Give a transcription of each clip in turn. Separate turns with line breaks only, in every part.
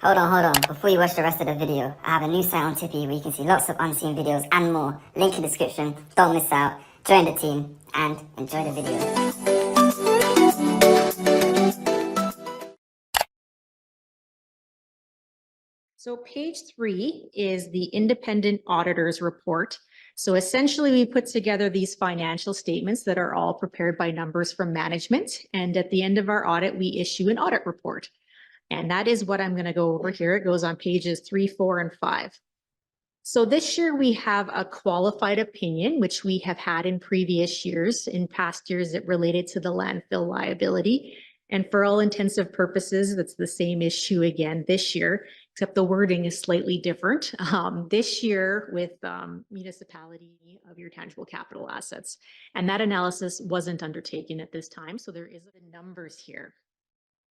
Hold on. Before you watch the rest of the video, I have a new site on Tipeee where you can see lots of unseen videos and more. Link in the description. Don't miss out. Join the team and enjoy the video.
So page 3 is the independent auditor's report. So essentially we put together these financial statements that are all prepared by numbers from management. And at the end of our audit, we issue an audit report. And that is what I'm going to go over here. It goes on pages 3, 4, and 5. So this year we have a qualified opinion, which we have had in previous years. In past years, it related to the landfill liability. And for all intensive purposes, that's the same issue again this year, except the wording is slightly different. This year with municipality of your tangible capital assets. And that analysis wasn't undertaken at this time. So there is the numbers here.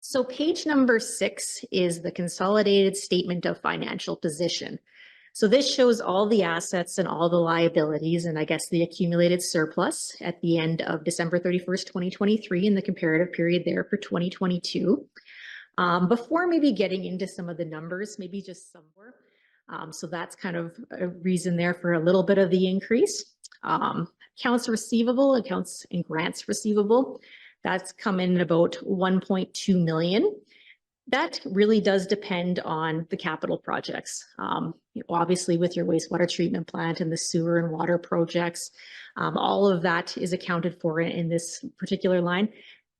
So page number 6 is the consolidated statement of financial position. So this shows all the assets and all the liabilities and I guess the accumulated surplus at the end of December 31st, 2023 and the comparative period there for 2022. Before maybe getting into some of the numbers, maybe just somewhere. So that's kind of a reason there for a little bit of the increase. Accounts receivable, accounts and grants receivable. That's come in at about 1.2 million. That really does depend on the capital projects. Obviously with your wastewater treatment plant and the sewer and water projects, all of that is accounted for in this particular line.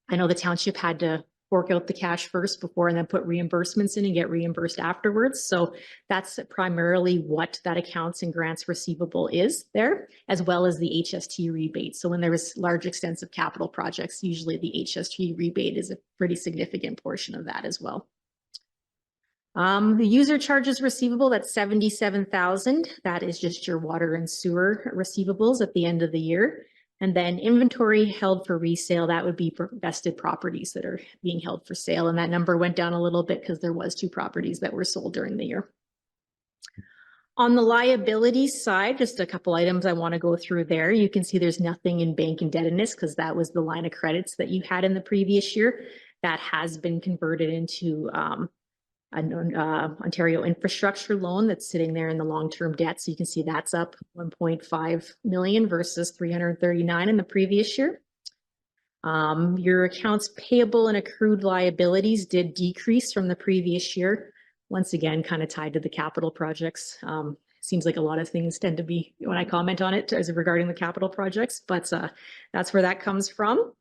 I know the township had to fork out the cash first before and then put reimbursements in and get reimbursed afterwards. So that's primarily what that accounts and grants receivable is there, as well as the HST rebate. So when there is large extensive capital projects, usually the HST rebate is a pretty significant portion of that as well. The user charges receivable, that's 77,000. That is just your water and sewer receivables at the end of the year. And then inventory held for resale, that would be vested properties that are being held for sale. And that number went down a little bit because there was 2 properties that were sold during the year. On the liabilities side, just a couple items I want to go through there. You can see there's nothing in bank indebtedness because that was the line of credits that you had in the previous year. That has been converted into an Ontario infrastructure loan that's sitting there in the long-term debt. So you can see that's up 1.5 million versus 339 in the previous year. Your accounts payable and accrued liabilities did decrease from the previous year. Once again, kind of tied to the capital projects. Seems like a lot of things tend to be when I comment on it as regarding the capital projects, but that's where that comes from.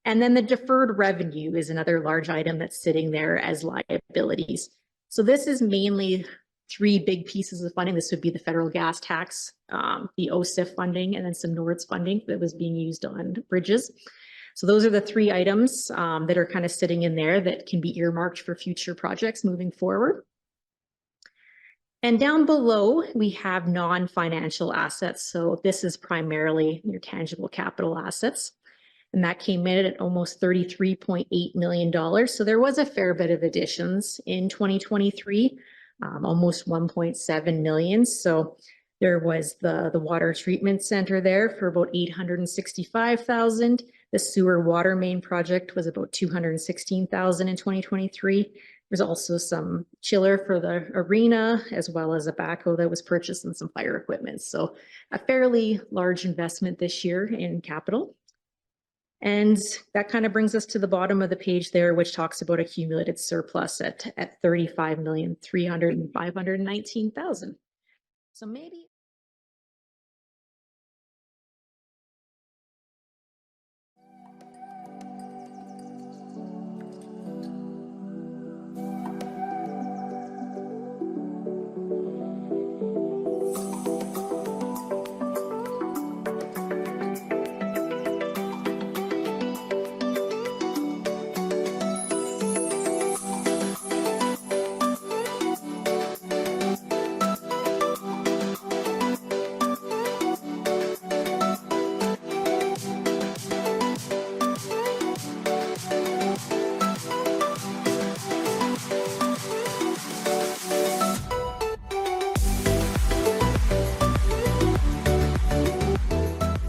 And then the deferred revenue is another large item that's sitting there as liabilities. So this is mainly 3 big pieces of funding. This would be the federal gas tax, the OSIF funding, and then some NORDS funding that was being used on bridges. So those are the 3 items that are kind of sitting in there that can be earmarked for future projects moving forward. And down below, we have non-financial assets. So this is primarily your tangible capital assets. And that came in at almost $33.8 million. So there was a fair bit of additions in 2023, almost 1.7 million. So there was the water treatment center there for about 865,000. The sewer water main project was about 216,000 in 2023. There's also some chiller for the arena, as well as a backhoe that was purchased and some fire equipment. So a fairly large investment this year in capital. And that kind of brings us to the bottom of the page there, which talks about accumulated surplus at 35,319,000. So maybe